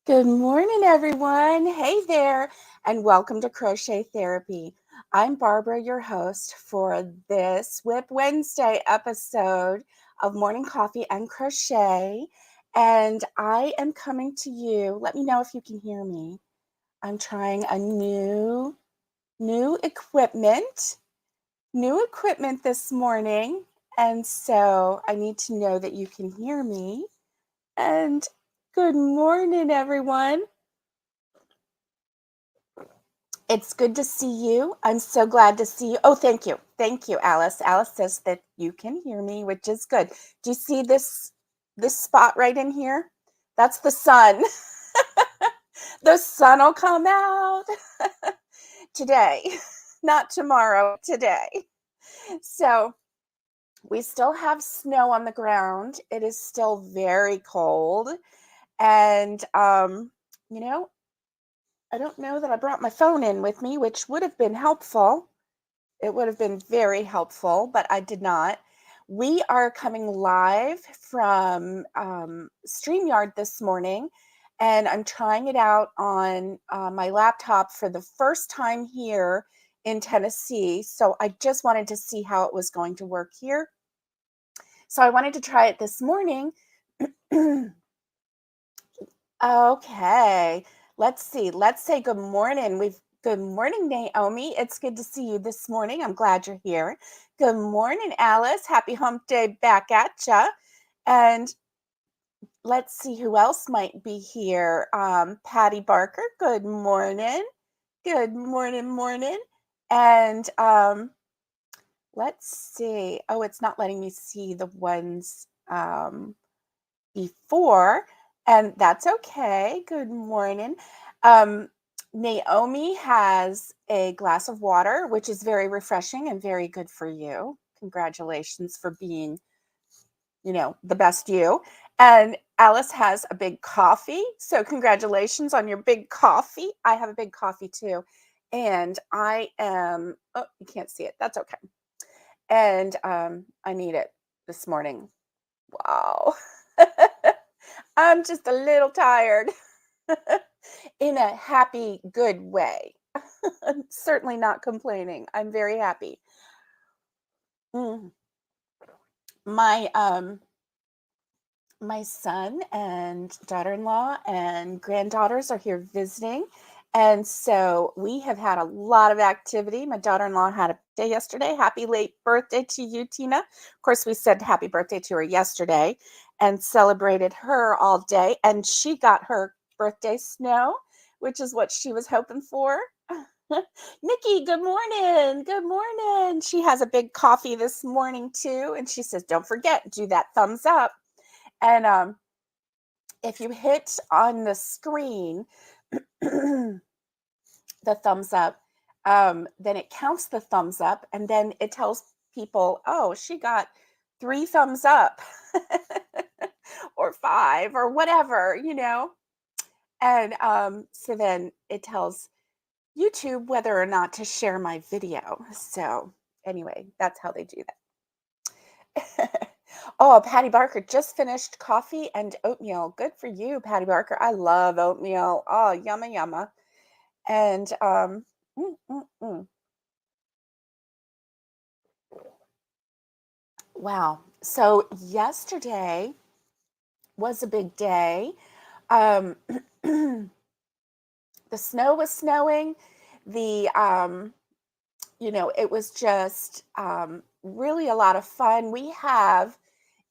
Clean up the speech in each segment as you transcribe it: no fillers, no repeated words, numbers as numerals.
Good morning, everyone. Hey there, and welcome to Crochet Therapy. I'm Barbara, your host for this Whip Wednesday episode of Morning Coffee and Crochet. And I am coming to you. Let me know if you can hear me. I'm trying a new equipment, this morning. And so I need to know that you can hear me. And good morning, everyone. It's good to see you. I'm so glad to see you. Oh, thank you. Thank you, Alice. Alice says that you can hear me, which is good. Do you see this spot right in here? That's the sun. The sun will come out today, not tomorrow, today. So we still have snow on the ground. It is still very cold. And, you know, I don't know that I brought my phone in with me, which would have been helpful. It would have been very helpful, but I did not. We are coming live from StreamYard this morning, and I'm trying it out on my laptop for the first time here in Tennessee. So I just wanted to see how it was going to work here. So I wanted to try it this morning. Okay, let's see. Let's say good morning. Good morning, Naomi. It's good to see you this morning. I'm glad you're here. Good morning, Alice. Happy hump day back at ya. And let's see who else might be here. Patty Barker. Good morning. Good morning. And let's see. Oh, it's not letting me see the ones before, and that's okay. Good morning. Um, Naomi has a glass of water, which is very refreshing and very good for you. Congratulations for being, the best you. And Alice has a big coffee. So congratulations on your big coffee. I have a big coffee too. And oh, you can't see it. That's okay. And I need it this morning. Wow. I'm just a little tired in a happy, good way. I'm certainly not complaining. I'm very happy. Mm. My my son and daughter-in-law and granddaughters are here visiting. And so we have had a lot of activity. My daughter-in-law had a day yesterday. Happy late birthday to you, Tina. Of course, we said happy birthday to her yesterday and celebrated her all day. And she got her birthday snow, which is what she was hoping for. Nikki, good morning. Good morning. She has a big coffee this morning too. And she says, don't forget, do that thumbs up. And if you hit on the screen the thumbs up, then it counts the thumbs up, and then it tells people, oh, she got 3 thumbs up or 5 or whatever. And so then it tells YouTube whether or not to share my video. So anyway, that's how they do that. Oh, Patty Barker just finished coffee and oatmeal. Good for you, Patty Barker. I love oatmeal. Oh, yumma yumma. And mm, mm, mm. Wow. So yesterday was a big day. Um, the snow was snowing. It was just really a lot of fun. We have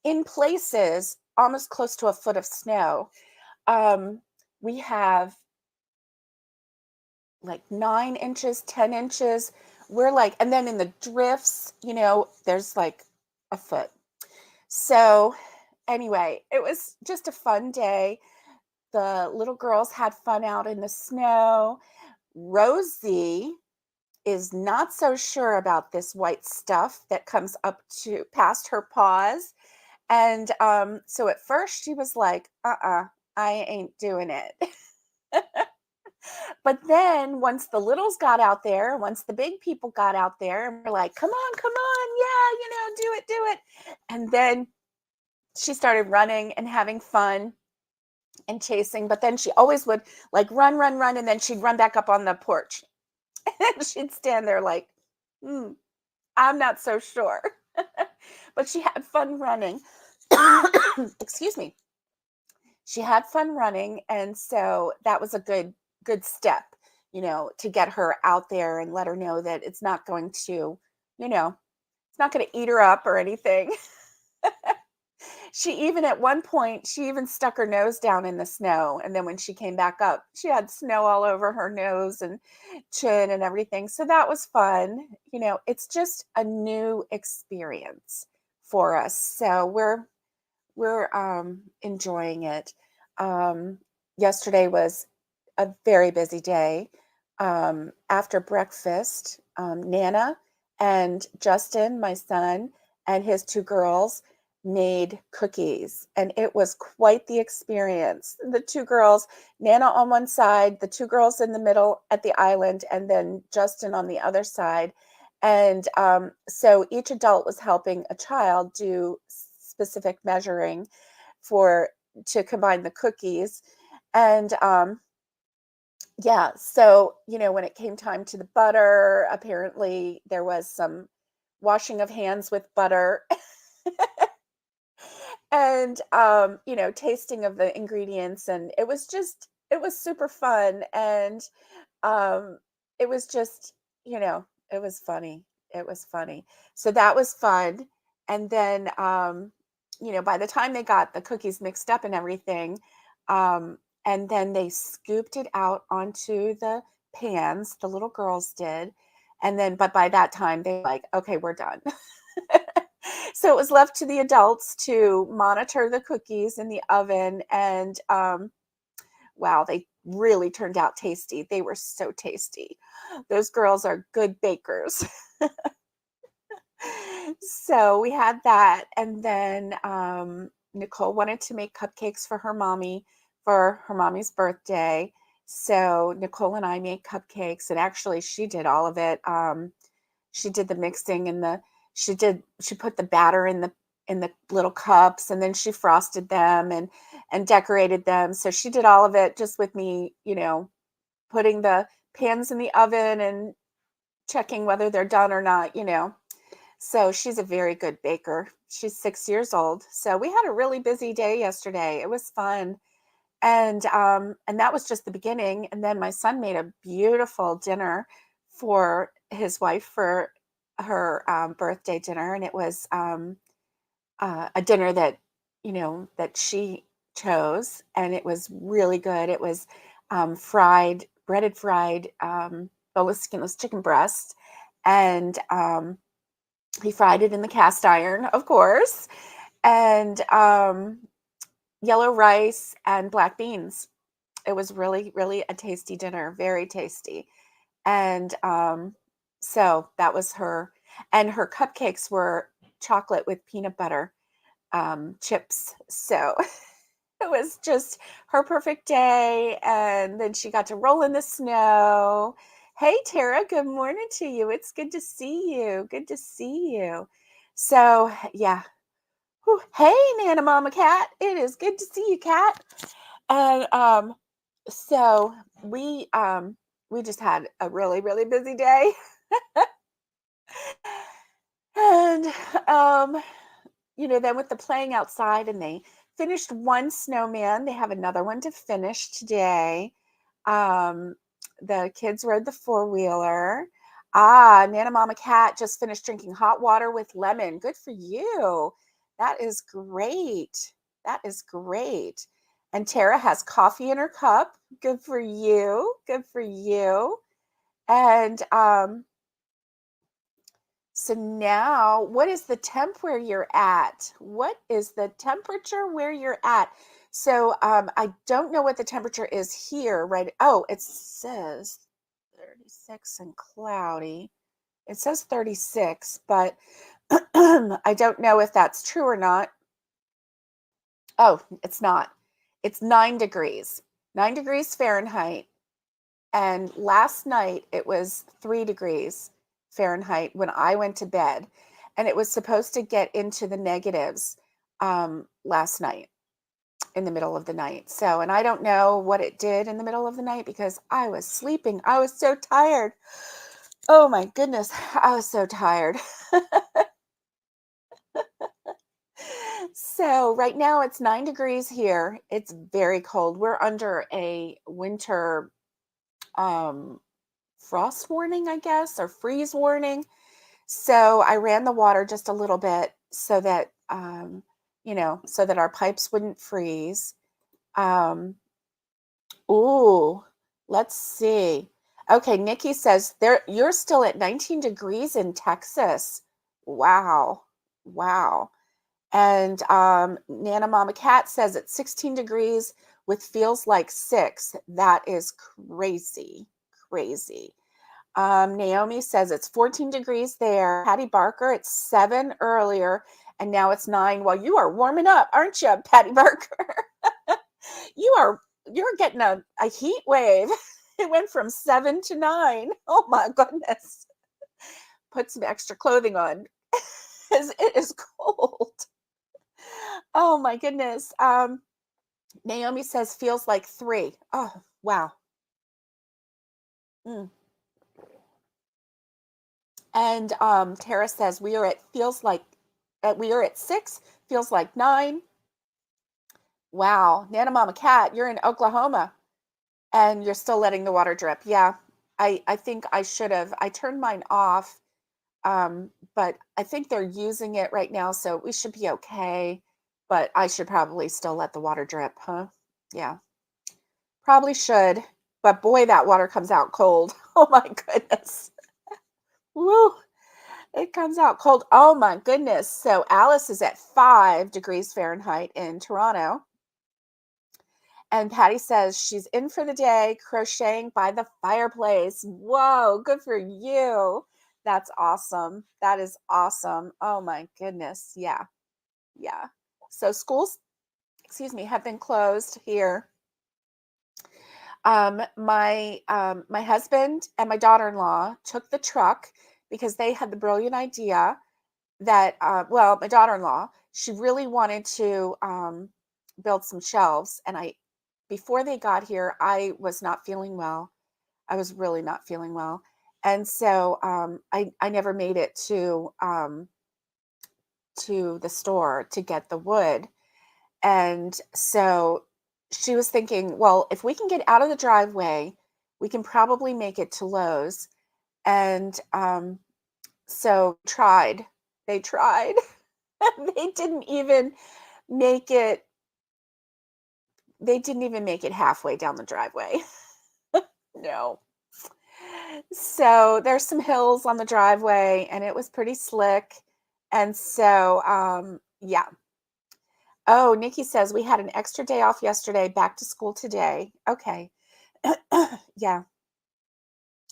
in places almost close to a foot of snow. Um, we have like 9 inches, 10 inches. We're like, and then in the drifts, there's like a foot. So, anyway, it was just a fun day. The little girls had fun out in the snow. Rosie is not so sure about this white stuff that comes up to past her paws. And so at first she was like, I ain't doing it. But then once the littles got out there, once the big people got out there and were like, come on, yeah, do it. And then she started running and having fun. and chasing, but then she always would like run, run, run, and then she'd run back up on the porch. And she'd stand there like, hmm, I'm not so sure. But she had fun running. Excuse me. She had fun running, and so that was a good step, to get her out there and let her know that it's not going to, you know, it's not going to eat her up or anything. She even at one point, she even stuck her nose down in the snow, and then when she came back up, she had snow all over her nose and chin and everything. So that was fun. It's just a new experience for us. So we're enjoying it. Um, Yesterday was a very busy day. After breakfast, Nana and Justin, my son, and his two girls made cookies, and it was quite the experience. The two girls, Nana on one side, the two girls in the middle at the island, and then Justin on the other side. And so each adult was helping a child do specific measuring for to combine the cookies. And yeah, so when it came time to the butter, apparently there was some washing of hands with butter. And tasting of the ingredients, and it was super fun. And um it was just it was funny. It was funny. So that was fun. And then by the time they got the cookies mixed up and everything, and then they scooped it out onto the pans, the little girls did. And then but by that time they like, okay, we're done. So it was left to the adults to monitor the cookies in the oven. And wow, they really turned out tasty. They were so tasty. Those girls are good bakers. So we had that. And then Nicole wanted to make cupcakes for her mommy's birthday. So Nicole and I made cupcakes, and actually she did all of it. She did the mixing, and she put the batter in the little cups, and then she frosted them and decorated them. So she did all of it just with me, putting the pans in the oven and checking whether they're done or not. So she's a very good baker. She's 6 years old. So we had a really busy day yesterday. It was fun. And that was just the beginning. And then my son made a beautiful dinner for his wife for her birthday dinner. And it was a dinner that she chose, and it was really good. It was breaded fried boneless, skinless chicken breast. And he fried it in the cast iron, of course. And yellow rice and black beans. It was really, really a tasty dinner, very tasty. And so that was her. And her cupcakes were chocolate with peanut butter chips. So it was just her perfect day. And then she got to roll in the snow. Hey, Tara, good morning to you. It's good to see you. Good to see you. So, yeah. Whew. Hey, Nana Mama Cat. It is good to see you, Cat. And so we just had a really, really busy day. And then with the playing outside, and they finished one snowman. They have another one to finish today. Um, the kids rode the four-wheeler. Nana Mama Cat just finished drinking hot water with lemon. Good for you. That is great. That is great. And Tara has coffee in her cup. Good for you. Good for you. And so now, what is the temp where you're at? What is the temperature where you're at? So I don't know what the temperature is here, right? Oh, it says 36 and cloudy. It says 36, but I don't know if that's true or not. Oh, it's not. It's 9 degrees, 9 degrees Fahrenheit. And last night it was 3 degrees Fahrenheit when I went to bed. And it was supposed to get into the negatives last night. in the middle of the night. So, and I don't know what it did in the middle of the night because I was sleeping. I was so tired. Oh my goodness, I was so tired. So right now it's 9 degrees here. It's very cold. We're under a winter um, frost warning, I guess, or freeze warning. So I ran the water just a little bit so that so that our pipes wouldn't freeze. Um, ooh, let's see. Okay, Nikki says there you're still at 19 degrees in Texas. Wow. Wow. And Nana Mama Cat says it's 16 degrees with feels like 6. That is crazy. Crazy. Naomi says it's 14 degrees there. Patty Barker, it's 7 earlier, and now it's 9. Well, you are warming up, aren't you, Patty Barker? You're getting a heat wave. It went from 7 to 9. Oh my goodness. Put some extra clothing on. It is cold. Oh my goodness. Naomi says feels like 3. Oh, wow. Mm. And Tara says we are at 6, feels like 9. Wow. Nana Mama Cat, you're in Oklahoma and you're still letting the water drip. Yeah. I think I should have. I turned mine off. But I think they're using it right now, so we should be okay. But I should probably still let the water drip, huh? Yeah. Probably should. But boy, that water comes out cold. Oh my goodness. Woo. It comes out cold. Oh my goodness. So Alice is at 5 degrees Fahrenheit in Toronto. And Patty says she's in for the day crocheting by the fireplace. Whoa, good for you. That's awesome. That is awesome. Oh my goodness. Yeah. Yeah. So schools, excuse me, have been closed here. My husband and my daughter-in-law took the truck because they had the brilliant idea that well, my daughter-in-law, she really wanted to build some shelves, and I before they got here, I was not feeling well. I was really not feeling well. And so I never made it to the store to get the wood. And so she was thinking, well, if we can get out of the driveway, we can probably make it to Lowe's. And so tried. They tried. They didn't even make it they didn't even make it halfway down the driveway. No. So there's some hills on the driveway and it was pretty slick. And so yeah. Oh, Nikki says we had an extra day off yesterday, back to school today. Okay. Yeah.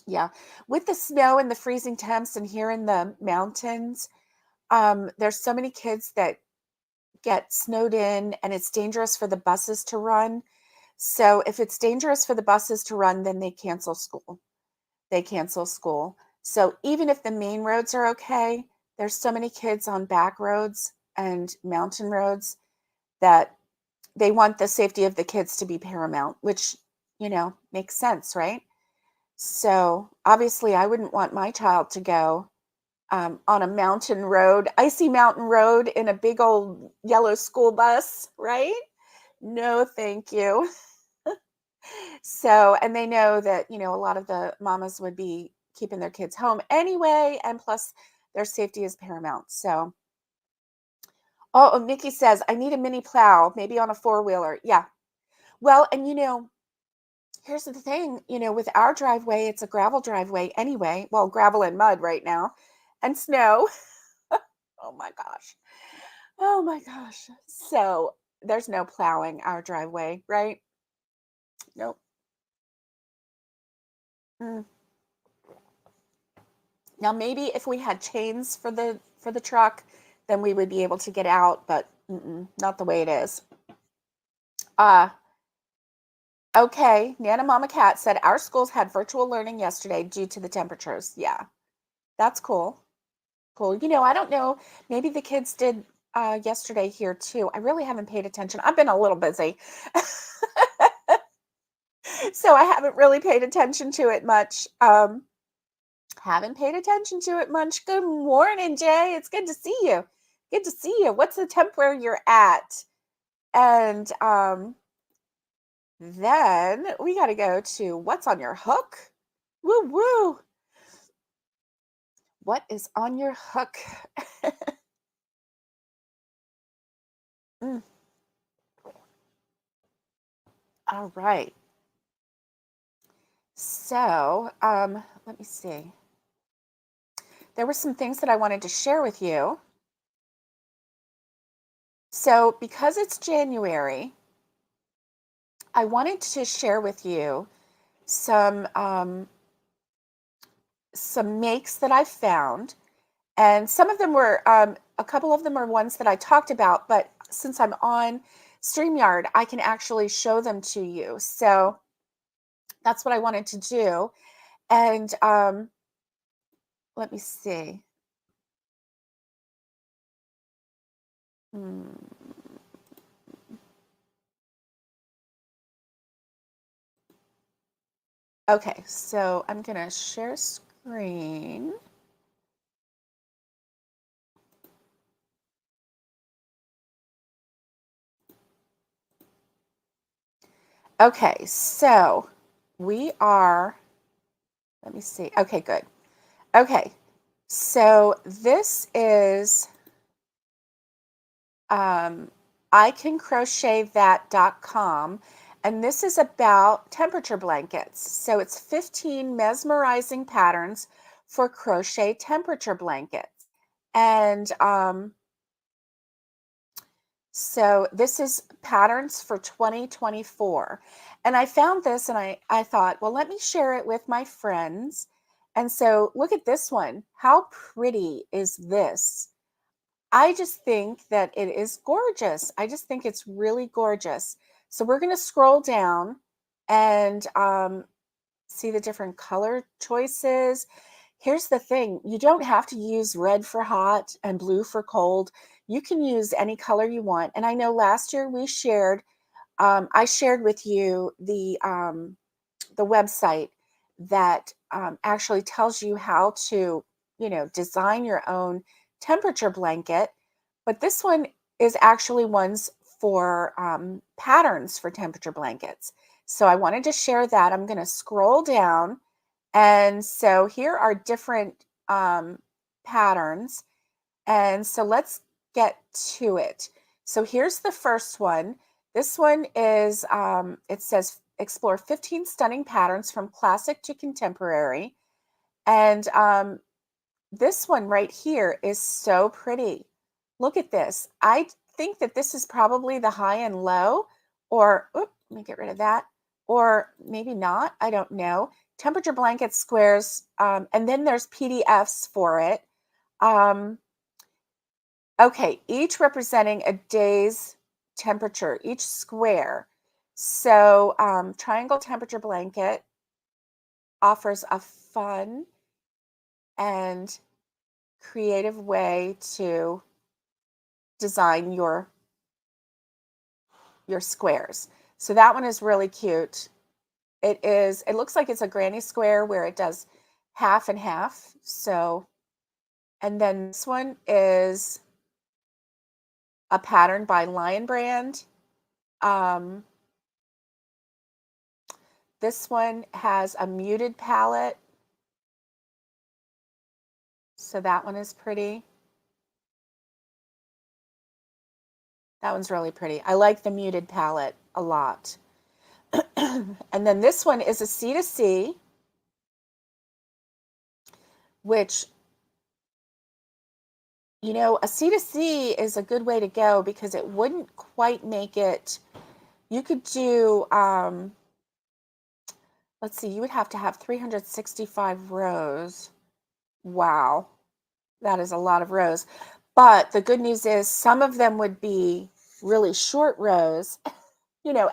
Yeah. With the snow and the freezing temps and here in the mountains, there's so many kids that get snowed in and it's dangerous for the buses to run. So if it's dangerous for the buses to run, then they cancel school. They cancel school. So even if the main roads are okay, there's so many kids on back roads and mountain roads that they want the safety of the kids to be paramount, which, makes sense, right? So obviously, I wouldn't want my child to go on a mountain road, icy mountain road in a big old yellow school bus, right? No, thank you. So, and they know that, a lot of the mamas would be keeping their kids home anyway, and plus their safety is paramount. So, oh, Nikki says, I need a mini plow, maybe on a four-wheeler. Yeah. Well, and here's the thing, with our driveway, it's a gravel driveway anyway. Well, gravel and mud right now, and snow. Oh my gosh. Oh my gosh. So there's no plowing our driveway, right? Nope. Mm. Now maybe if we had chains for the truck, then we would be able to get out, but not the way it is. Uh okay. Nana Mama Cat said our schools had virtual learning yesterday due to the temperatures. Yeah. That's cool. Cool. I don't know. Maybe the kids did yesterday here too. I really haven't paid attention. I've been a little busy. So I haven't really paid attention to it much. Haven't paid attention to it much. Good morning, Jay. It's good to see you. Good to see you. What's the temp where you're at? And then we got to go to what's on your hook. Woo woo. What is on your hook? Mm, all right. So, let me see. There were some things that I wanted to share with you. So, because it's January, I wanted to share with you some makes that I found, and some of them were a couple of them are ones that I talked about, but since I'm on StreamYard, I can actually show them to you. So that's what I wanted to do. And let me see. Hmm. Okay, so I'm gonna share screen. Okay, so we are, let me see. Okay, good. Okay, so this is icancrochetthat.com, and this is about temperature blankets. So it's 15 mesmerizing patterns for crochet temperature blankets. And so this is patterns for 2024. And I found this and I thought, well, let me share it with my friends. And so look at this one. How pretty is this? I just think that it is gorgeous. I just think it's really gorgeous. So we're going to scroll down and see the different color choices. Here's the thing, you don't have to use red for hot and blue for cold. You can use any color you want. And I know last year we shared, I shared with you the website that actually tells you how to, design your own temperature blanket. But this one is actually ones for patterns for temperature blankets. So I wanted to share that. I'm going to scroll down. And so here are different patterns. And so let's get to it. So here's the first one. This one is, it says explore 15 stunning patterns from classic to contemporary. And this one right here is so pretty. Look at this. I think that this is probably the high and low, or let me get rid of that, or maybe not. I don't know. Temperature blanket squares, and then there's PDFs for it. Okay, each representing a day's temperature, each square. So, triangle temperature blanket offers a fun and creative way to design your squares. So that one is really cute. It looks like it's a granny square where it does half and half. So, and then this one is a pattern by Lion Brand. This one has a muted palette. So that one is pretty. That one's really pretty. I like the muted palette a lot. And then this one is a C2C, which, a C2C is a good way to go because it wouldn't quite make it. You could do, let's see, you would have to have 365 rows. Wow, that is a lot of rows. But the good news is some of them would be really short rows,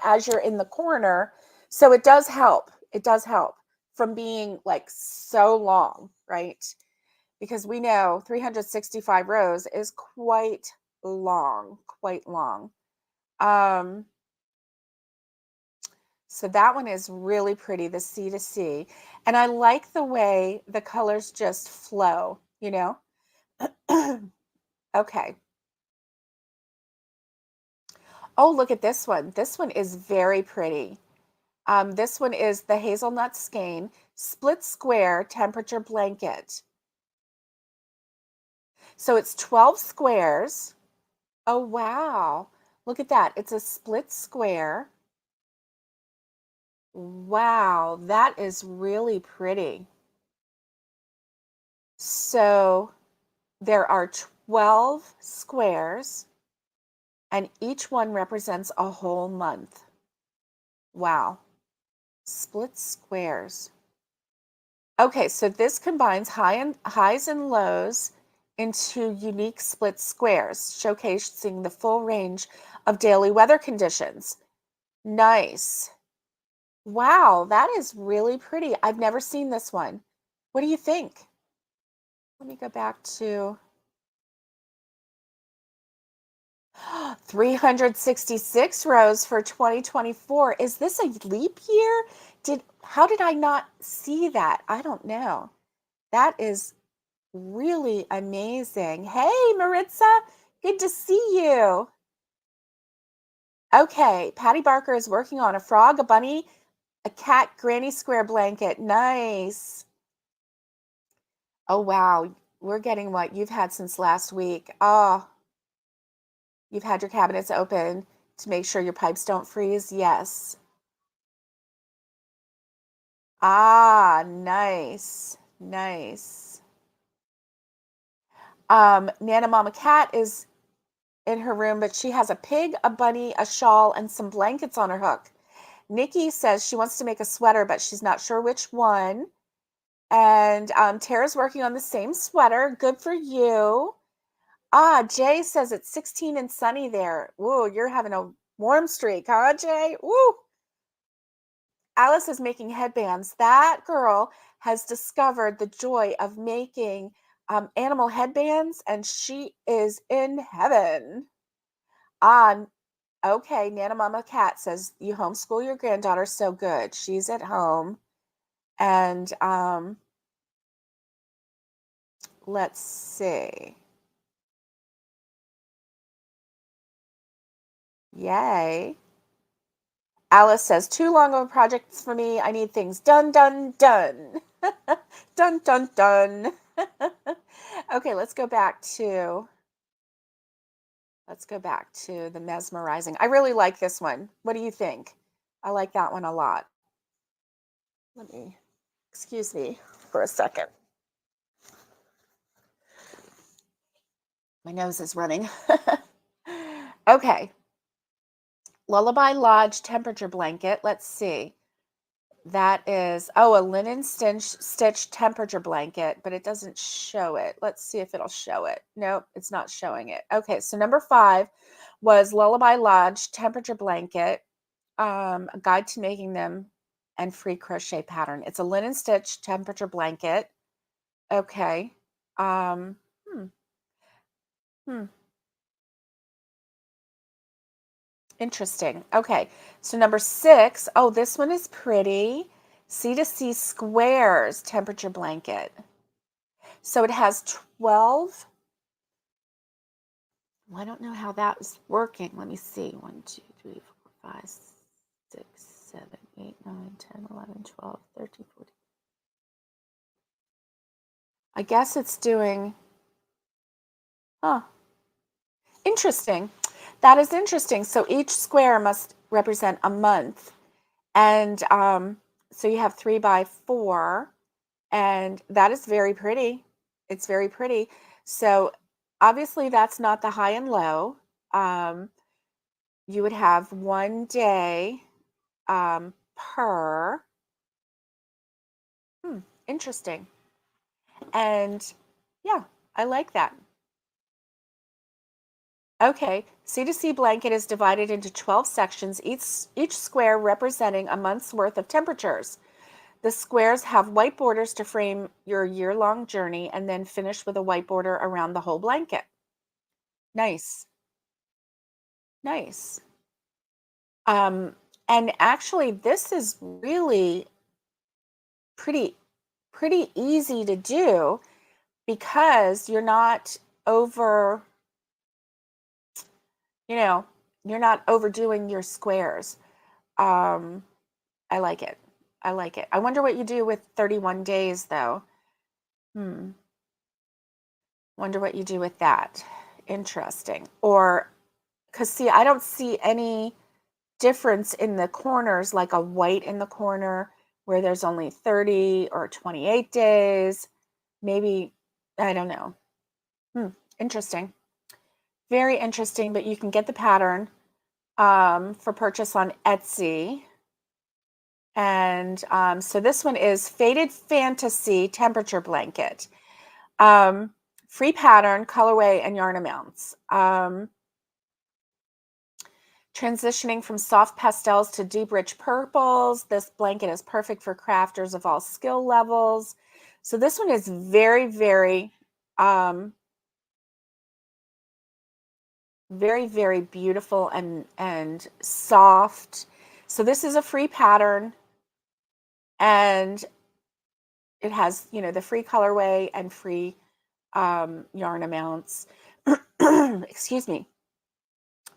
as you're in the corner. So it does help. It does help from being like so long, right? Because we know 365 rows is quite long, quite long. Um, so that one is really pretty, the C to C. And I like the way the colors just flow, you know? Okay. Oh, look at this one. This one is very pretty. This one is the hazelnut skein split square temperature blanket. So it's 12 squares. Oh, wow. Look at that. It's a split square. Wow, that is really pretty. So there are 12 squares, and each one represents a whole month. Wow. Split squares. Okay, so this combines highs and lows into unique split squares, showcasing the full range of daily weather conditions. Nice. Wow, that is really pretty. I've never seen this one. What do you think? Let me go back to 366 rows for 2024. Is this a leap year? How did I not see that? I don't know. That is really amazing. Hey, Maritza, good to see you. Okay, Patty Barker is working on a frog, a bunny, a cat granny square blanket. Nice. Oh, wow. We're getting what you've had since last week. Oh, you've had your cabinets open to make sure your pipes don't freeze. Yes. Ah, nice. Nice. Nana Mama Cat is in her room, but she has a pig, a bunny, a shawl, and some blankets on her hook. Nikki says she wants to make a sweater, but she's not sure which one. And Tara's working on the same sweater. Good for you. Ah, Jay says it's 16 and sunny there. Whoa, you're having a warm streak, huh, Jay? Woo! Alice is making headbands. That girl has discovered the joy of making animal headbands, and she is in heaven. Ah, okay. Nana Mama Cat says you homeschool your granddaughter so good. She's at home. And let's see. Yay. Alice says, too long of a project for me. I need things done, done, done. Dun, dun, dun. Okay, let's go back to the mesmerizing. I really like this one. What do you think? I like that one a lot. Excuse me for a second. My nose is running. Okay. Lullaby Lodge temperature blanket. Let's see. That is, oh, a linen stitch temperature blanket, but it doesn't show it. Let's see if it'll show it. Nope, it's not showing it. Okay, so number 5 was Lullaby Lodge temperature blanket, a guide to making them and free crochet pattern. It's a linen stitch temperature blanket. Okay. Um, hmm, hmm. Interesting. Okay. So number 6, oh, this one is pretty. C to C squares temperature blanket. So it has 12. Well, I don't know how that is working. Let me see. 1, 2, 3, 4, 5, 6, 7, 8, 9, 10, 11, 12, 13, 14. I guess it's doing, huh, interesting. That is interesting. So each square must represent a month. And so you have 3 by 4. And that is very pretty. It's very pretty. So obviously that's not the high and low. Um, you would have one day per. Interesting. And yeah, I like that. Okay, C to C blanket is divided into 12 sections, each square representing a month's worth of temperatures. The squares have white borders to frame your year-long journey and then finish with a white border around the whole blanket. Nice. Nice. Um, and actually, this is really pretty pretty easy to do because you're not over, you know, you're not overdoing your squares. Um, I like it. I like it. I wonder what you do with 31 days though. Hmm. Wonder what you do with that. Interesting. Or because see, I don't see any difference in the corners, like a white in the corner where there's only 30 or 28 days. Maybe, I don't know. Hmm. Interesting. Very interesting, but you can get the pattern for purchase on Etsy. And so this one is Faded Fantasy Temperature Blanket. Um, Free pattern, colorway, and yarn amounts. Transitioning from soft pastels to deep, rich purples. This blanket is perfect for crafters of all skill levels. So this one is very, very, very, very beautiful and soft. So this is a free pattern, and it has, you know, the free colorway and free yarn amounts. Excuse me.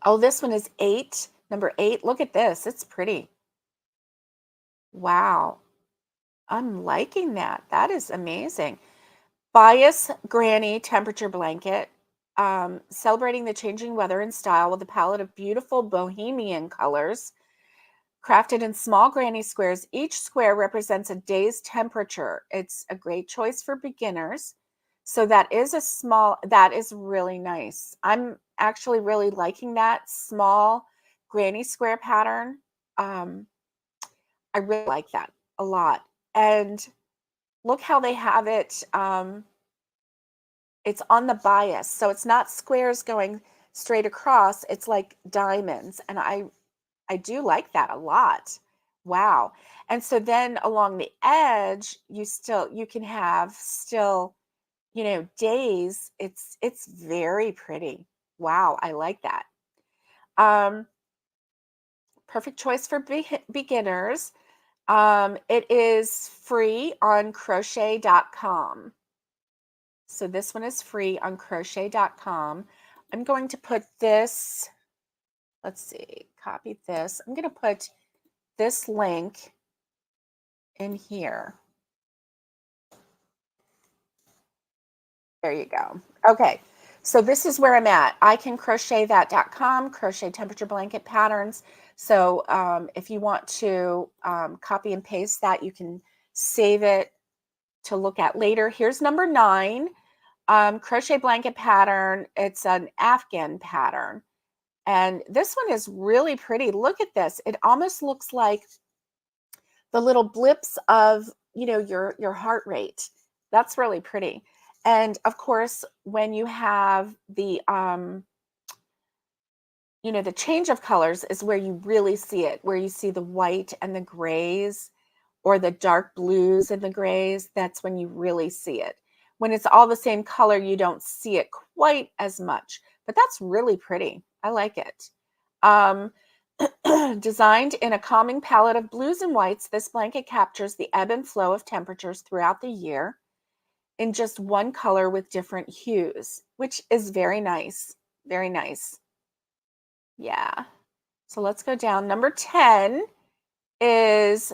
Oh, this one is 8, number 8. Look at this. It's pretty. Wow. I'm liking that. That is amazing. Bias Granny Temperature Blanket. Celebrating the changing weather and style with a palette of beautiful bohemian colors. Crafted in small granny squares, each square represents a day's temperature. It's a great choice for beginners. So that is that is really nice. I'm actually really liking that small granny square pattern. Um, I really like that a lot. And look how they have it. It's on the bias. So it's not squares going straight across. It's like diamonds. And I do like that a lot. Wow. And so then along the edge, you can have still, you know, days. It's very pretty. Wow, I like that. Um, Perfect choice for beginners. It is free on crochet.com. So this one is free on crochet.com. I'm going to put this, let's see, copy this. I'm going to put this link in here. There you go. Okay. So this is where I'm at. I can crochet that.com, crochet temperature blanket patterns. So if you want to copy and paste that, you can save it to look at later. Here's number 9, crochet blanket pattern. It's an Afghan pattern. And this one is really pretty. Look at this. It almost looks like the little blips of, you know, your heart rate. That's really pretty. And of course, when you have the you know, the change of colors is where you really see it, where you see the white and the grays or the dark blues and the grays. That's when you really see it. When it's all the same color, you don't see it quite as much, but that's really pretty. I like it. Um, Designed in a calming palette of blues and whites, this blanket captures the ebb and flow of temperatures throughout the year in just one color with different hues, which is very nice. Very nice. Yeah. So let's go down. Number 10 is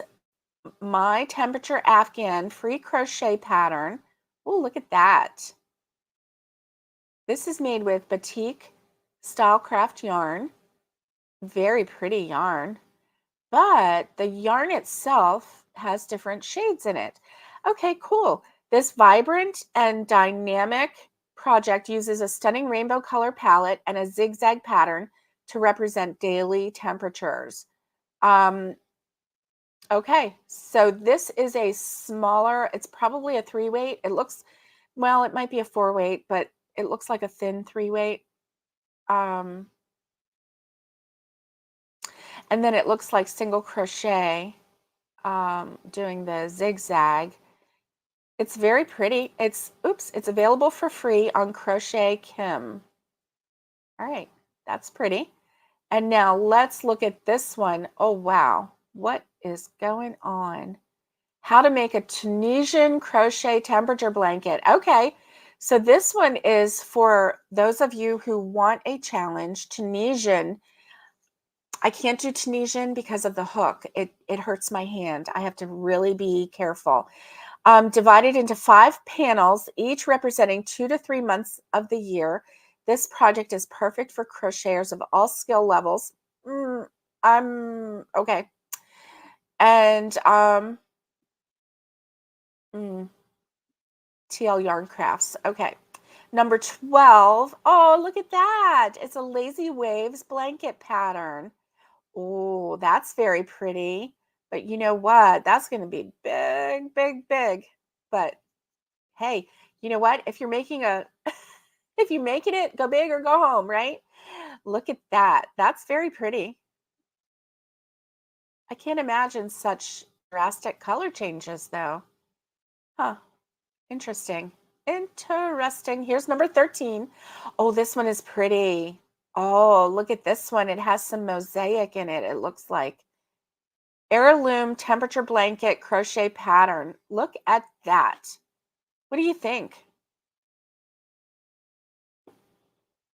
My Temperature Afghan free crochet pattern. Oh, look at that. This is made with batik style craft yarn. Very pretty yarn. But the yarn itself has different shades in it. Okay, cool. This vibrant and dynamic project uses a stunning rainbow color palette and a zigzag pattern to represent daily temperatures. Um, okay, so this is a smaller, it's probably a 3 weight. It looks, well, it might be a 4 weight, but it looks like a thin 3 weight. Um, and then it looks like single crochet doing the zigzag. It's very pretty. It's available for free on Crochet Kim. All right, that's pretty. And now let's look at this one. Oh, wow. What is going on? How to make a Tunisian crochet temperature blanket. Okay. So this one is for those of you who want a challenge. Tunisian. I can't do Tunisian because of the hook. It hurts my hand. I have to really be careful. Divided into 5 panels, each representing 2 to 3 months of the year. This project is perfect for crocheters of all skill levels. I'm okay. And TL Yarn Crafts. Okay. Number 12. Oh, look at that. It's a Lazy Waves blanket pattern. Oh, that's very pretty. But you know what? That's going to be big, big, big. But hey, you know what? If you're making if you're making it, go big or go home, right? Look at that. That's very pretty. I can't imagine such drastic color changes though. Huh. Interesting. Interesting. Here's number 13. Oh, this one is pretty. Oh, look at this one. It has some mosaic in it, it looks like. Heirloom temperature blanket crochet pattern. Look at that. What do you think?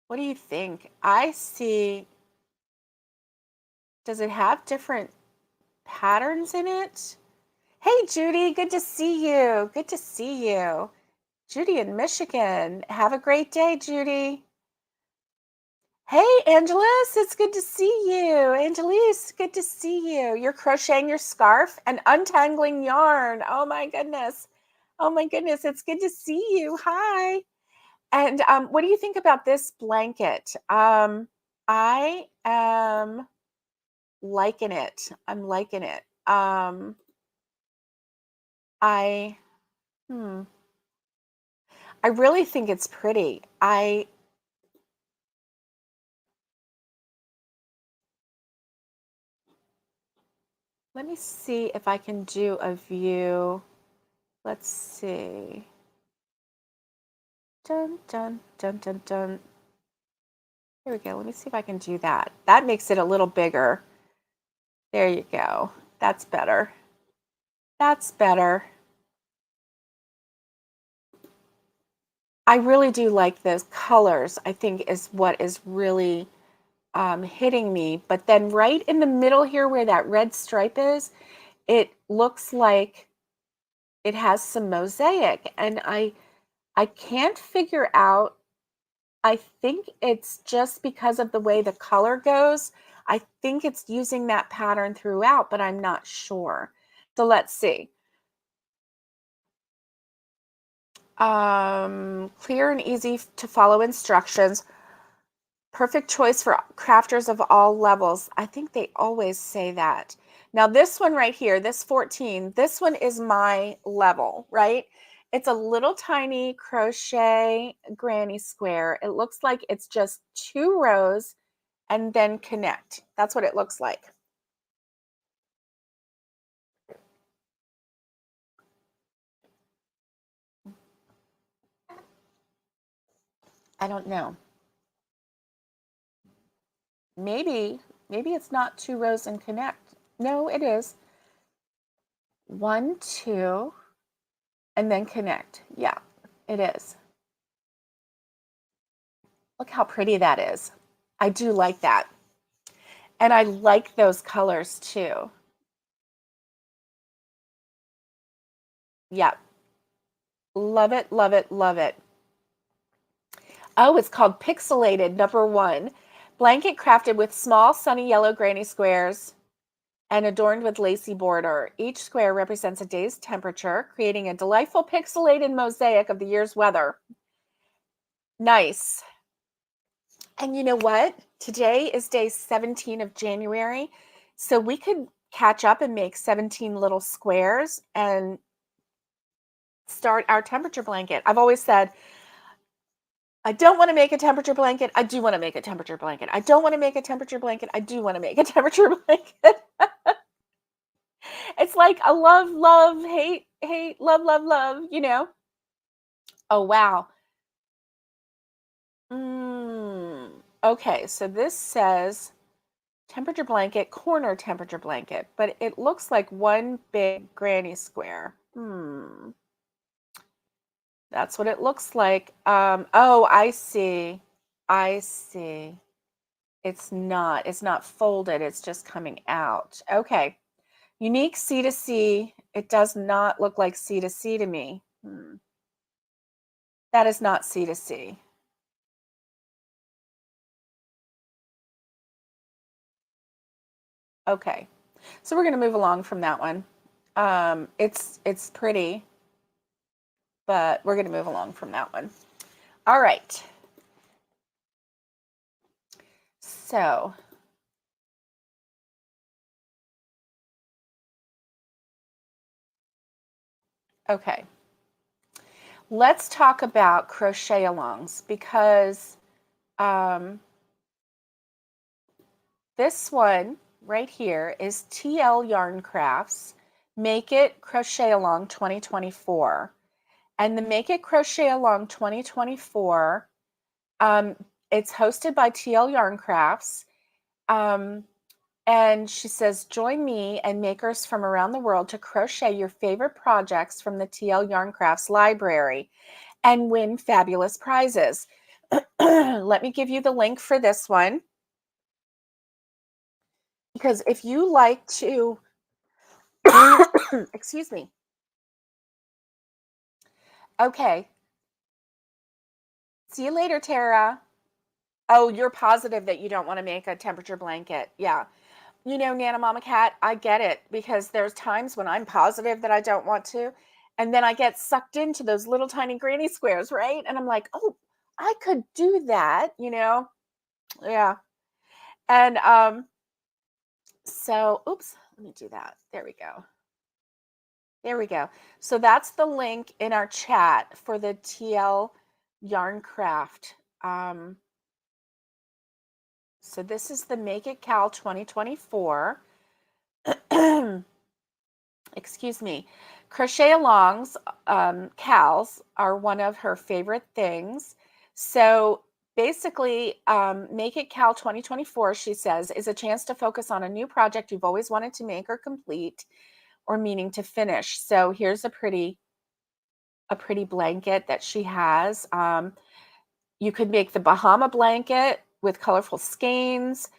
What do you think? I see. Does it have different patterns in it? Hey, Judy, good to see you. Good to see you. Judy in Michigan. Have a great day, Judy. Hey, Angeles, it's good to see you. Angelise, good to see you. You're crocheting your scarf and untangling yarn. Oh my goodness. Oh my goodness, it's good to see you. Hi. And what do you think about this blanket? I am liking it. I'm liking it. I hmm, I really think it's pretty. Let me see if I can do a view. Let's see. Dun dun dun dun dun. Here we go. Let me see if I can do that. That makes it a little bigger. There you go. That's better. That's better. I really do like the colors, I think is what is really hitting me. But then right in the middle here where that red stripe is, it looks like it has some mosaic. And I can't figure out, I think it's just because of the way the color goes. I think it's using that pattern throughout, but I'm not sure. So let's see. Clear and easy to follow instructions. Perfect choice for crafters of all levels. I think they always say that. Now this one right here, this 14, this one is my level, right? It's a little tiny crochet granny square. It looks like it's just 2 rows and then connect. That's what it looks like. I don't know. Maybe it's not 2 rows and connect. No, it is 1, 2, and then connect. Yeah, it is. Look how pretty that is. I do like that. And I like those colors too. Yep. Love it, love it, love it. Oh, it's called Pixelated number 1. Blanket crafted with small sunny yellow granny squares and adorned with lacy border. Each square represents a day's temperature, creating a delightful pixelated mosaic of the year's weather. Nice. And you know what? Today is day 17 of January. So we could catch up and make 17 little squares and start our temperature blanket. I've always said, I don't want to make a temperature blanket. I do want to make a temperature blanket. I don't want to make a temperature blanket. I do want to make a temperature blanket. It's like a love, love, hate, hate, love, love, love, you know? Oh, wow. Okay, so this says temperature blanket, corner temperature blanket, but it looks like one big granny square. That's what it looks like. Oh, I see. I see. It's not folded. It's just coming out. Okay. Unique C to C. It does not look like C to C to me. That is not C to C. Okay. So we're going to move along from that one. It's pretty, but we're going to move along from that one. All right. So, okay. Let's talk about crochet alongs because this one right here is TL Yarn Crafts Make It Crochet Along 2024. And the Make It Crochet Along 2024, it's hosted by TL Yarn Crafts. And she says, join me and makers from around the world to crochet your favorite projects from the TL Yarn Crafts library and win fabulous prizes. Let me give you the link for this one. Because if you like to, excuse me. Okay. See you later, Tara. Oh, you're positive that you don't want to make a temperature blanket. Yeah. You know, Nana Mama Cat, I get it because there's times when I'm positive that I don't want to. And then I get sucked into those little tiny granny squares, right? And I'm like, oh, I could do that, you know? Yeah. And so, oops, let me do that. There we go. There we go. So that's the link in our chat for the TL Yarn Craft. So this is the Make It Cal 2024. Excuse me. Crochet alongs, Cals, are one of her favorite things. So basically, Make It Cal 2024, she says, is a chance to focus on a new project you've always wanted to make or complete or meaning to finish. So here's a pretty blanket that she has. You could make the Bahama blanket with colorful skeins.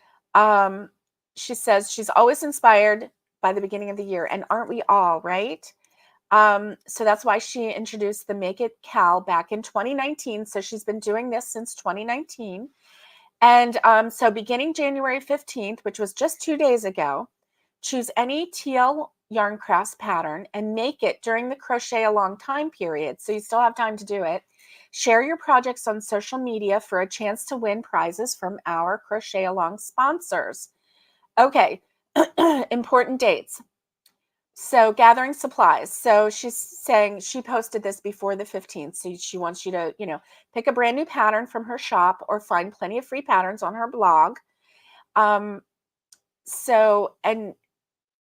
She says she's always inspired by the beginning of the year, and aren't we all, right? So that's why she introduced the Make It Cal back in 2019. So she's been doing this since 2019. And so beginning January 15th, which was just 2 days ago, choose any TL Yarn Crafts pattern and make it during the crochet along time period. So you still have time to do it. Share your projects on social media for a chance to win prizes from our crochet along sponsors. Okay, important dates. So gathering supplies. So she's saying she posted this before the 15th. So she wants you to, pick a brand new pattern from her shop or find plenty of free patterns on her blog. And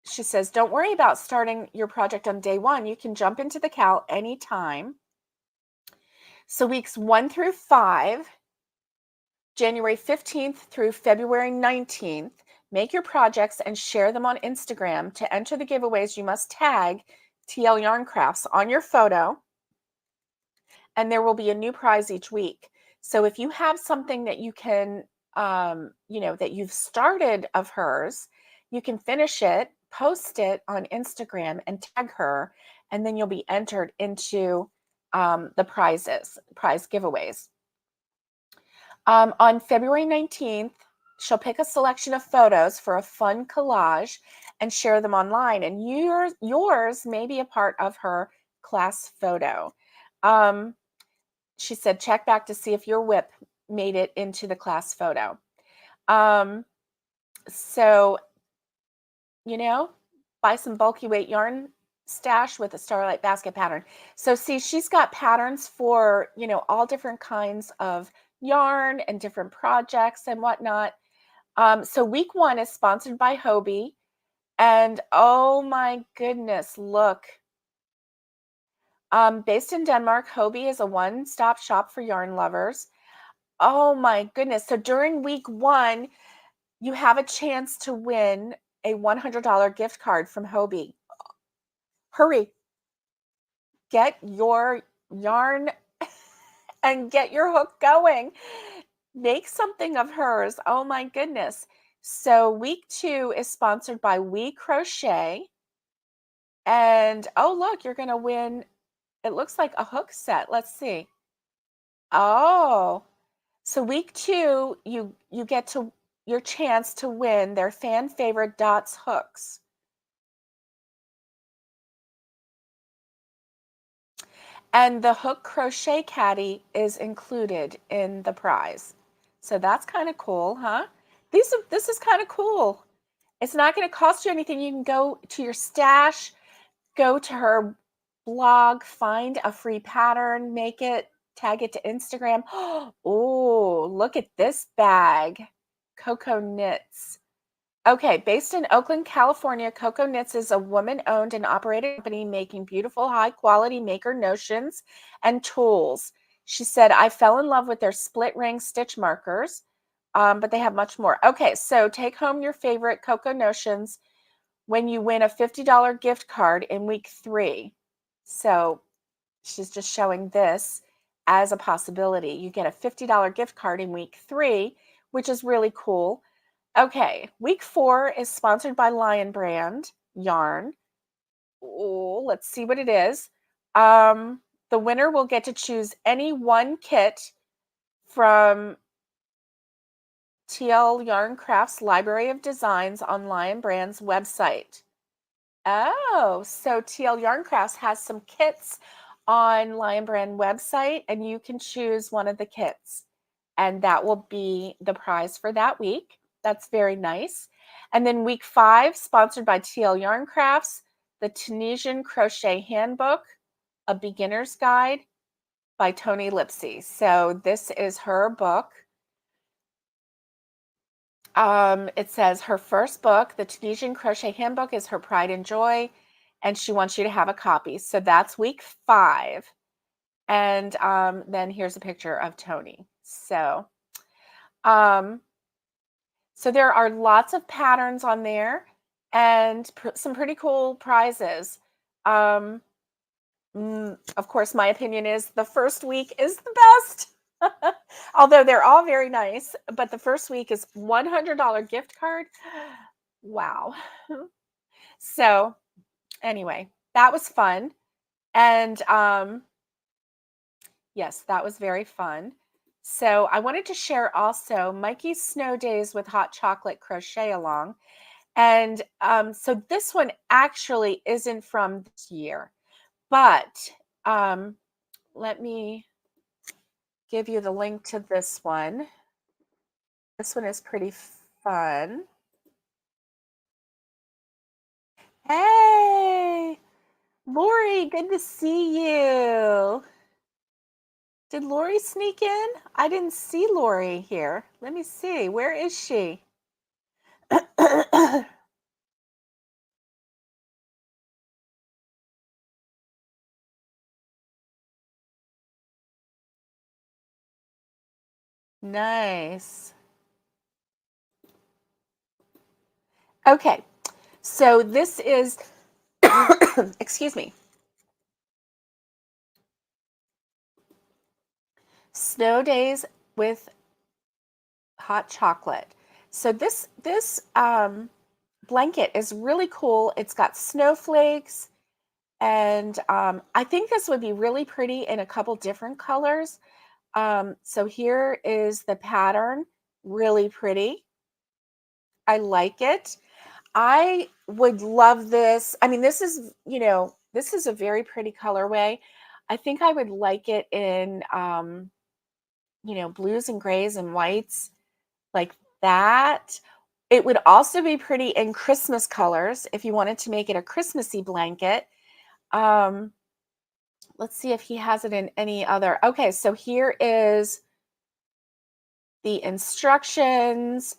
she says, don't worry about starting your project on day one. You can jump into the Cal anytime. So weeks 1 through 5, January 15th through February 19th, make your projects and share them on Instagram. To enter the giveaways, you must tag TL Yarn Crafts on your photo, and there will be a new prize each week. So if you have something that you can, that you've started of hers, you can finish it, post it on Instagram, and tag her, and then you'll be entered into the prize giveaways. On February 19th, she'll pick a selection of photos for a fun collage and share them online. And yours may be a part of her class photo. She said, check back to see if your WIP made it into the class photo. So, buy some bulky weight yarn stash with a Starlight basket pattern. So see, she's got patterns for, all different kinds of yarn and different projects and whatnot. So week 1 is sponsored by Hobbii. And oh my goodness, look. Based in Denmark, Hobbii is a one-stop shop for yarn lovers. Oh my goodness. So during week 1, you have a chance to win a $100 gift card from Hobie. Hurry, get your yarn and get your hook going. Make something of hers. Oh my goodness. So week 2 is sponsored by We Crochet. And oh, look, you're going to win. It looks like a hook set. Let's see. Oh, so week 2, you get to your chance to win their fan favorite Dots hooks. And the hook crochet caddy is included in the prize. So that's kind of cool, huh? This is kind of cool. It's not going to cost you anything. You can go to your stash, go to her blog, find a free pattern, make it, tag it to Instagram. Oh, look at this bag. Coco Knits. Okay, based in Oakland, California, Coco Knits is a woman-owned and operated company making beautiful, high-quality maker notions and tools. She said, I fell in love with their split ring stitch markers, but they have much more. Okay, so take home your favorite Coco Notions when you win a $50 gift card in week 3. So she's just showing this as a possibility. You get a $50 gift card in week 3, which is really cool. Okay, week 4 is sponsored by Lion Brand yarn. Oh, let's see what it is. The winner will get to choose any one kit from TL Yarn Crafts Library of Designs on Lion Brand's website. Oh, so TL Yarn Crafts has some kits on Lion Brand website, and you can choose one of the kits, and that will be the prize for that week. That's very nice. And then week 5, sponsored by TL Yarn Crafts, the Tunisian Crochet Handbook, a beginner's guide by Toni Lipsey. So this is her book. It says her first book, the Tunisian Crochet Handbook, is her pride and joy, and she wants you to have a copy. So that's week 5. And then here's a picture of Toni. So there are lots of patterns on there and some pretty cool prizes. Of course, my opinion is the first week is the best. Although they're all very nice, but the first week is $100 gift card. Wow. So anyway, that was fun. And yes, that was very fun. So I wanted to share also Mikey's Snow Days with Hot Chocolate Crochet Along. And so this one actually isn't from this year, but let me give you the link to this one. This one is pretty fun. Hey, Lori, good to see you. Did Lori sneak in? I didn't see Lori here. Let me see. Where is she? Nice. Okay, so this is, excuse me, Snow Days with Hot Chocolate. So this blanket is really cool. It's got snowflakes, and I think this would be really pretty in a couple different colors. So here is the pattern, really pretty. I like it. I would love this. I mean, this is, this is a very pretty colorway. I think I would like it in, blues and grays and whites like that. It would also be pretty in Christmas colors if you wanted to make it a Christmassy blanket. Let's see if he has it in any other. Okay, so here is the instructions.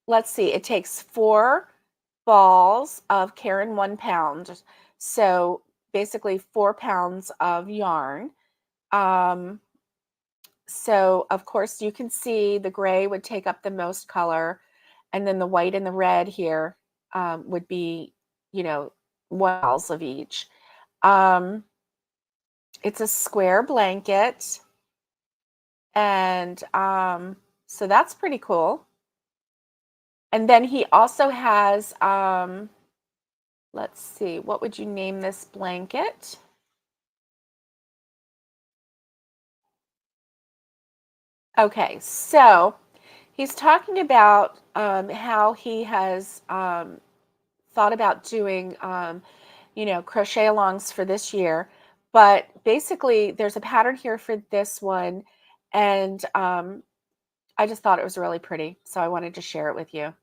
Let's see, it takes 4 balls of Caron 1 pound. So basically 4 pounds of yarn. So of course you can see the gray would take up the most color, and then the white and the red here would be, you know, walls of each. Um, it's a square blanket, and so that's pretty cool. And then he also has, let's see, what would you name this blanket? Okay, so he's talking about how he has thought about doing, crochet alongs for this year. But basically, there's a pattern here for this one, and I just thought it was really pretty, so I wanted to share it with you.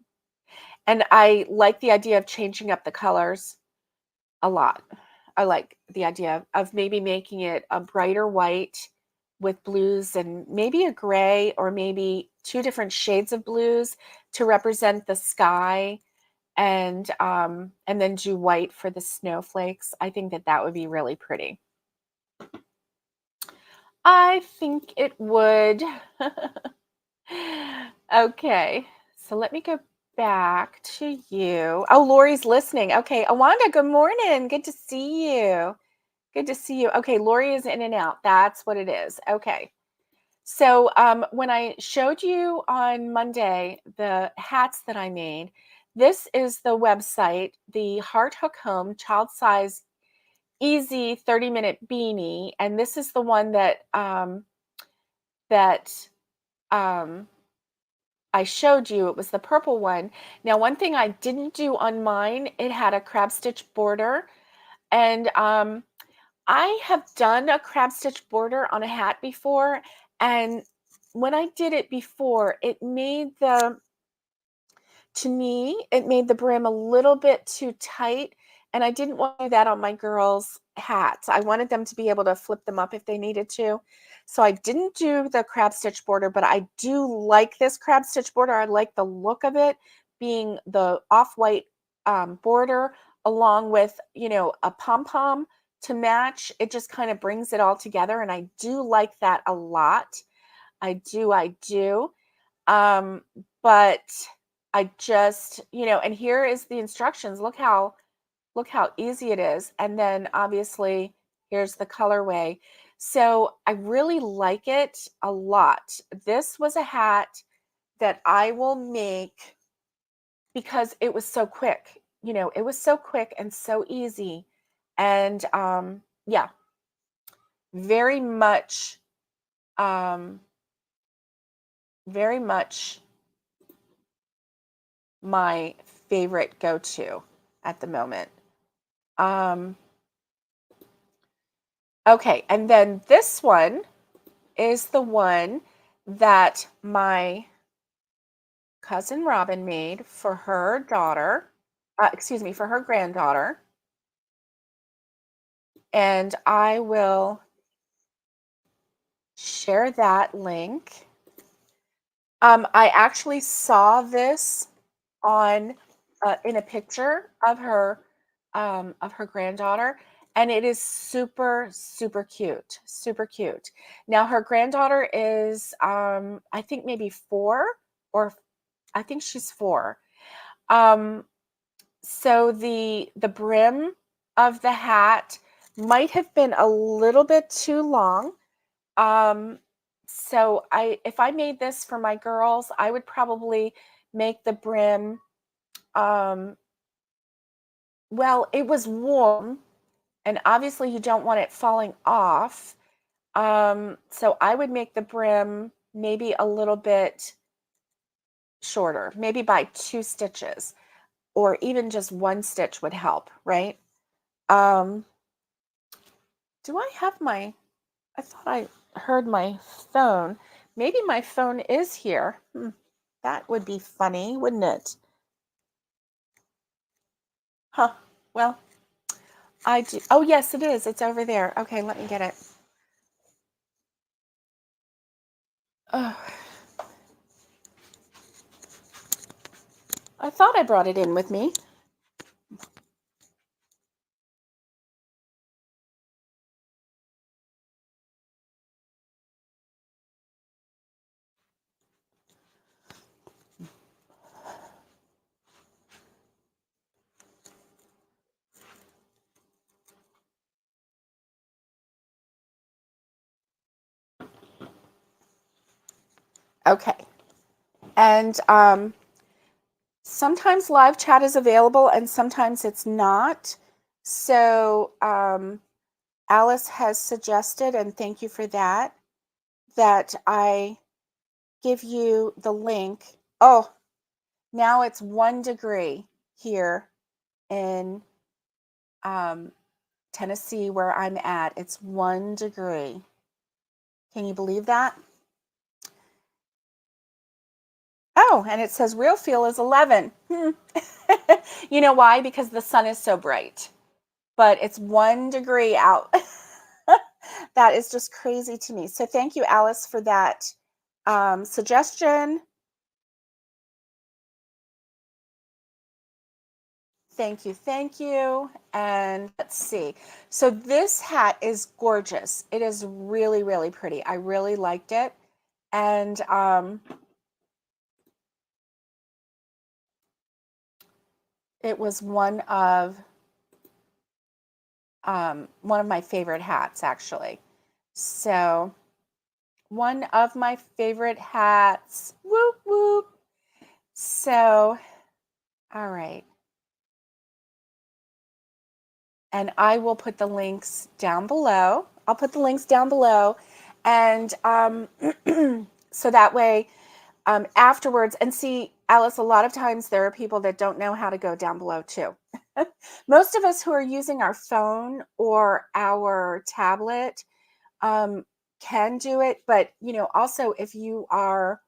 And I like the idea of changing up the colors a lot. I like the idea of maybe making it a brighter white with blues and maybe a gray or maybe two different shades of blues to represent the sky, and then do white for the snowflakes. I think that that would be really pretty. I think it would. Okay, so let me go back to you. Oh, Lori's listening. Okay, Awanda, good morning. Good to see you. Good to see you. Okay, Lori is in and out. That's what it is. Okay. So when I showed you on Monday the hats that I made, this is the website, the Heart Hook Home Child Size Easy 30-minute beanie, and this is the one that um, I showed you. It was the purple one. Now, one thing I didn't do on mine, it had a crab stitch border, and I have done a crab stitch border on a hat before, and when I did it before, to me, it made the brim a little bit too tight, and I didn't want to do that on my girls' hats. I wanted them to be able to flip them up if they needed to. So I didn't do the crab stitch border, but I do like this crab stitch border. I like the look of it being the off-white border along with, a pom-pom to match. It just kind of brings it all together, and I do like that a lot. I do. Um, but I just, and here is the instructions. Look how easy it is. And then obviously here's the colorway. So I really like it a lot. This was a hat that I will make because it was so quick. It was so quick and so easy. And yeah, very much, um, very much my favorite go-to at the moment. Um, okay, and then this one is the one that my cousin Robin made for her daughter, excuse me, for her granddaughter. And I will share that link. I actually saw this on in a picture of her granddaughter, and it is super super cute, super cute. Now her granddaughter is I think maybe 4, or I think she's 4. um so the brim of the hat might have been a little bit too long. um so I if I made this for my girls, I would probably make the brim, um well, it was warm, and obviously you don't want it falling off. So I would make the brim maybe a little bit shorter, maybe by 2 stitches, or even just 1 stitch would help, right? Um, do I have I thought I heard my phone. Maybe my phone is here. That would be funny, wouldn't it? Huh. Well, I do. Oh, yes, it is. It's over there. Okay, let me get it. Oh, I thought I brought it in with me. Okay. And sometimes live chat is available and sometimes it's not. So Alice has suggested, and thank you for that, that I give you the link. Oh, now it's 1 degree here in Tennessee where I'm at. It's 1 degree. Can you believe that? Oh, and it says real feel is 11. You know why? Because the sun is so bright. But it's 1 degree out. That is just crazy to me. So thank you, Alice, for that suggestion. Thank you, thank you. And let's see. So this hat is gorgeous. It is really, really pretty. I really liked it. And it was one of my favorite hats, actually. So one of my favorite hats. Whoop, whoop. So, all right. And I will put the links down below. I'll put the links down below. And so that way, afterwards, and see, Alice, a lot of times there are people that don't know how to go down below too. Most of us who are using our phone or our tablet can do it. But, also if you are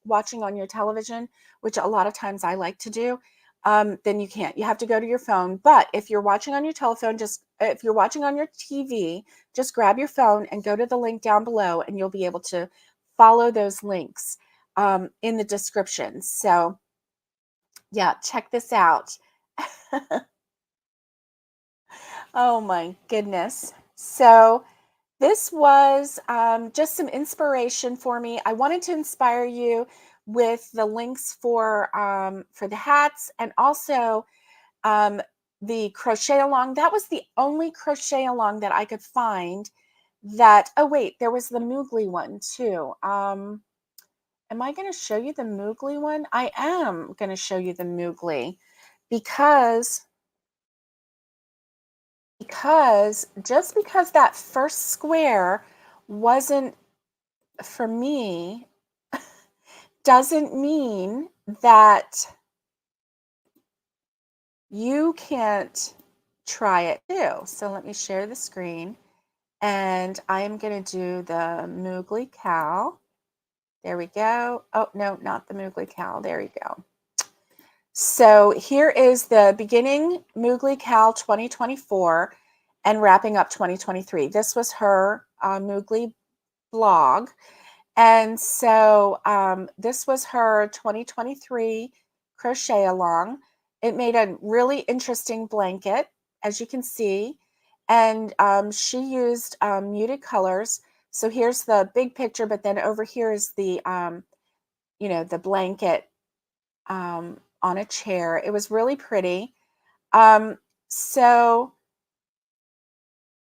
watching on your television, which a lot of times I like to do, then you can't. You have to go to your phone. But if you're watching on your telephone, if you're watching on your TV, just grab your phone and go to the link down below, and you'll be able to follow those links in the description. So, yeah, check this out. Oh my goodness. So, this was just some inspiration for me. I wanted to inspire you with the links for the hats, and also the crochet along. That was the only crochet along that I could find that, oh wait, there was the Moogly one too. Am I going to show you the Moogly one? I am going to show you the Moogly because just because that first square wasn't for me doesn't mean that you can't try it too. So let me share the screen, and I am going to do the Moogly cow. There we go. Oh, no, not the Moogly cow. There we go. So here is the beginning Moogly Cow 2024 and wrapping up 2023. This was her Moogly blog. And so this was her 2023 crochet along. It made a really interesting blanket, as you can see. And she used muted colors. So here's the big picture, but then over here is the, the blanket on a chair. It was really pretty. So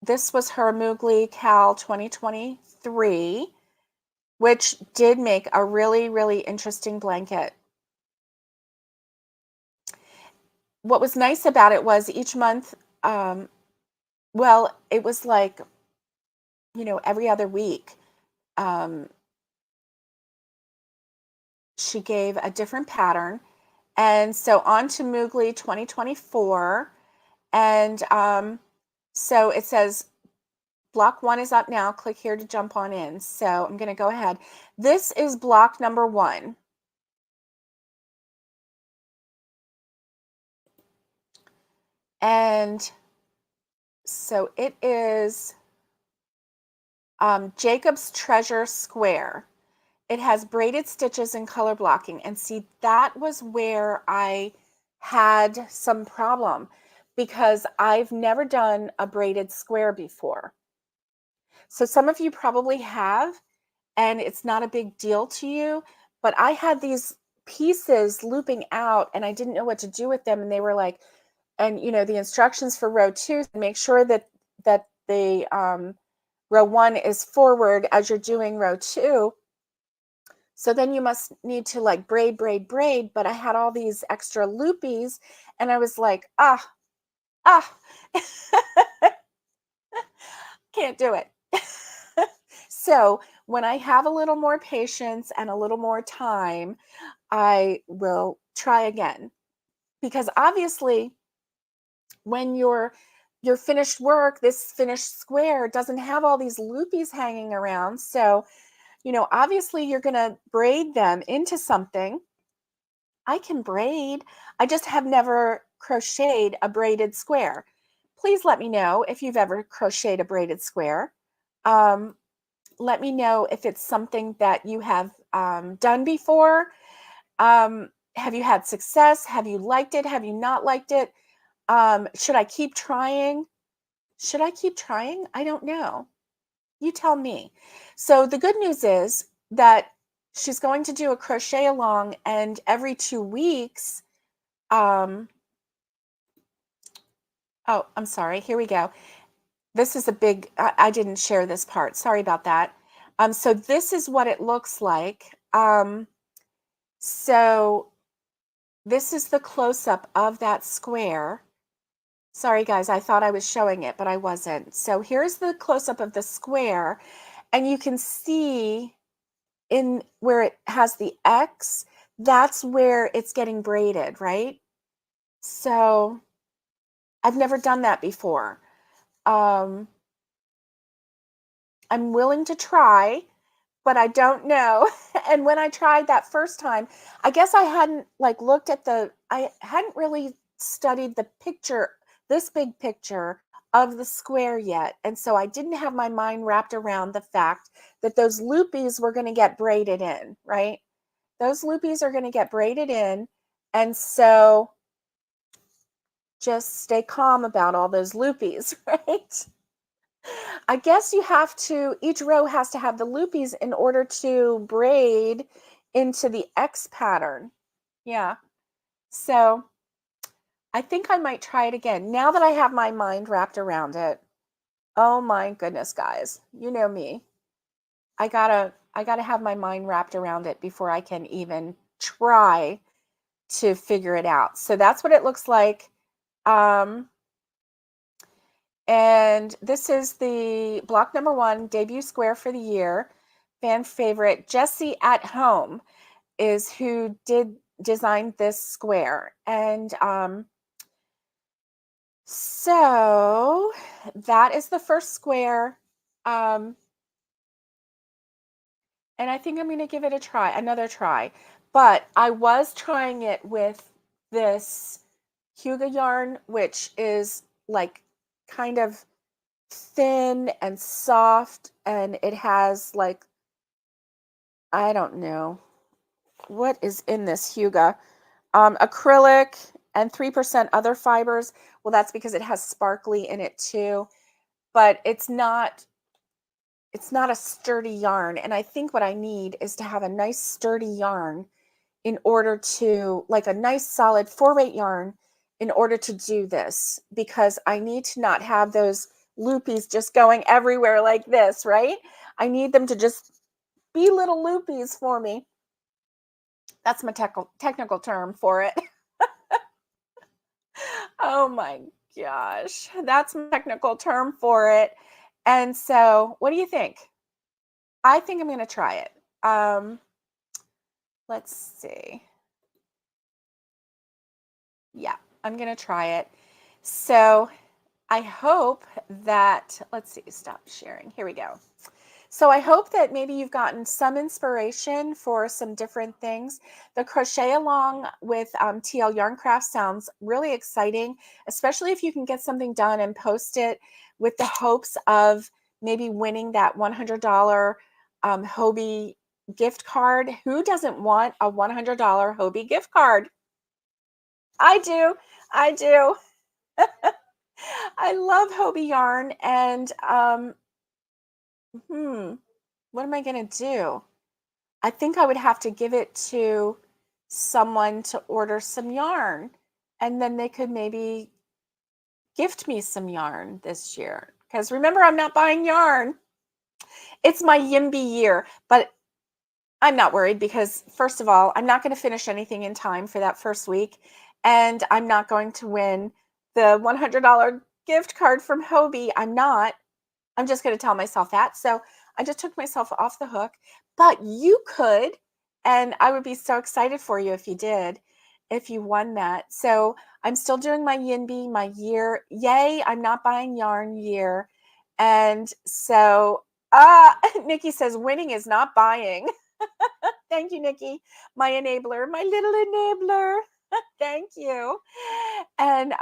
this was her Moogly Cal 2023, which did make a really, really interesting blanket. What was nice about it was each month, well, it was like, every other week, she gave a different pattern. And so on to Moogly 2024. And so it says, block 1 is up now. Click here to jump on in. So I'm going to go ahead. This is block number 1. And so it is Jacob's Treasure Square. It has braided stitches and color blocking. And see, that was where I had some problem, because I've never done a braided square before. So some of you probably have, and it's not a big deal to you, but I had these pieces looping out and I didn't know what to do with them. And they were like, and the instructions for row 2, make sure that the row 1 is forward as you're doing row 2. So then you must need to like braid, braid, braid. But I had all these extra loopies and I was like, ah, can't do it. So when I have a little more patience and a little more time, I will try again. Because obviously, when your finished work, this finished square doesn't have all these loopies hanging around. So, obviously you're going to braid them into something. I can braid. I just have never crocheted a braided square. Please let me know if you've ever crocheted a braided square. Um, Let me know if it's something that you have done before. Have you had success? Have you liked it? Have you not liked it? Should I keep trying? Should I keep trying? I don't know. You tell me. So the good news is that she's going to do a crochet along, and every 2 weeks, um, oh, I'm sorry. Here we go. This is a big, I didn't share this part. Sorry about that. So this is what it looks like. So this is the close-up of that square. Sorry, guys, I thought I was showing it, but I wasn't. So here's the close-up of the square, and you can see in where it has the X, that's where it's getting braided, right? So I've never done that before. I'm willing to try, but I don't know. And when I tried that first time, I guess I hadn't I hadn't really studied the picture, this big picture of the square yet. And so I didn't have my mind wrapped around the fact that those loopies were going to get braided in, right? Those loopies are going to get braided in. And so just stay calm about all those loopies, right? I guess each row has to have the loopies in order to braid into the X pattern. Yeah. So I think I might try it again now that I have my mind wrapped around it. Oh my goodness, guys. You know me. I gotta have my mind wrapped around it before I can even try to figure it out. So that's what it looks like. Um, And this is the block number 1 debut square for the year. Fan favorite Jessie at Home is who designed this square. And so that is the first square. And I think I'm going to give it another try. But I was trying it with this Huga yarn, which is like kind of thin and soft, and it has like, I don't know what is in this Huga, acrylic and 3% other fibers. Well, that's because it has sparkly in it too, but it's not a sturdy yarn. And I think what I need is to have a nice sturdy yarn in order to, like a nice solid 4-weight yarn, in order to do this, because I need to not have those loopies just going everywhere like this, right? I need them to just be little loopies for me. That's my technical term for it. Oh my gosh. That's my technical term for it. And so, what do you think? I think I'm going to try it. Let's see. Yeah, I'm going to try it. So, I hope that, let's see, stop sharing. Here we go. So I hope that maybe you've gotten some inspiration for some different things. The crochet along with TL Yarn Craft sounds really exciting, especially if you can get something done and post it with the hopes of maybe winning that $100 Hobbii gift card. Who doesn't want a $100 Hobbii gift card? I do. I do. I love Hobbii yarn, and what am I going to do? I think I would have to give it to someone to order some yarn, and then they could maybe gift me some yarn this year. Because remember, I'm not buying yarn. It's my YIMBY year, but I'm not worried because, first of all, I'm not going to finish anything in time for that first week. And I'm not going to win the $100 gift card from Hobie. I'm not. I'm just going to tell myself that. So I just took myself off the hook. But you could. And I would be so excited for you if you did, if you won that. So I'm still doing my Yinby, my year. Yay, I'm not buying yarn year. And so, Nikki says winning is not buying. Thank you, Nikki, my enabler, my little enabler. Thank you. And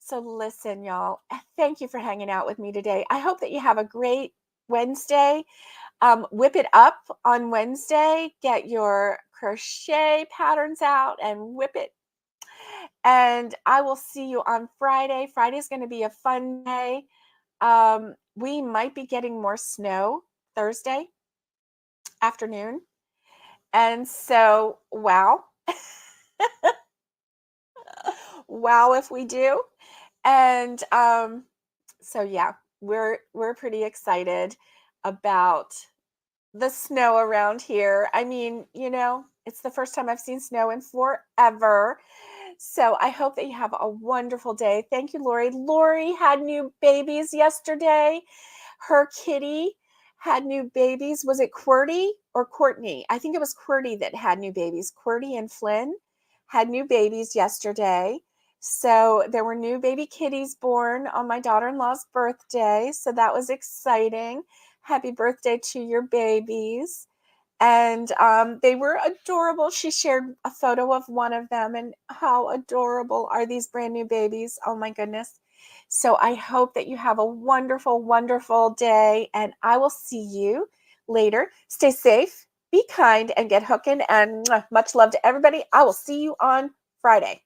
so listen, y'all, thank you for hanging out with me today. I hope that you have a great Wednesday. Whip it up on Wednesday. Get your crochet patterns out and whip it. And I will see you on Friday. Friday is going to be a fun day. We might be getting more snow Thursday afternoon. And so, wow. Wow if we do. And so yeah, we're pretty excited about the snow around here. I mean, it's the first time I've seen snow in forever. So I hope that you have a wonderful day. Thank you, Lori. Lori had new babies yesterday. Her kitty had new babies. Was it Qwerty or Courtney? I think it was Qwerty that had new babies. Qwerty and Flynn had new babies yesterday. So there were new baby kitties born on my daughter-in-law's birthday. So that was exciting. Happy birthday to your babies. And they were adorable. She shared a photo of one of them, and how adorable are these brand new babies. Oh my goodness. So I hope that you have a wonderful, wonderful day, and I will see you later. Stay safe, be kind, and get hooking. And much love to everybody. I will see you on Friday.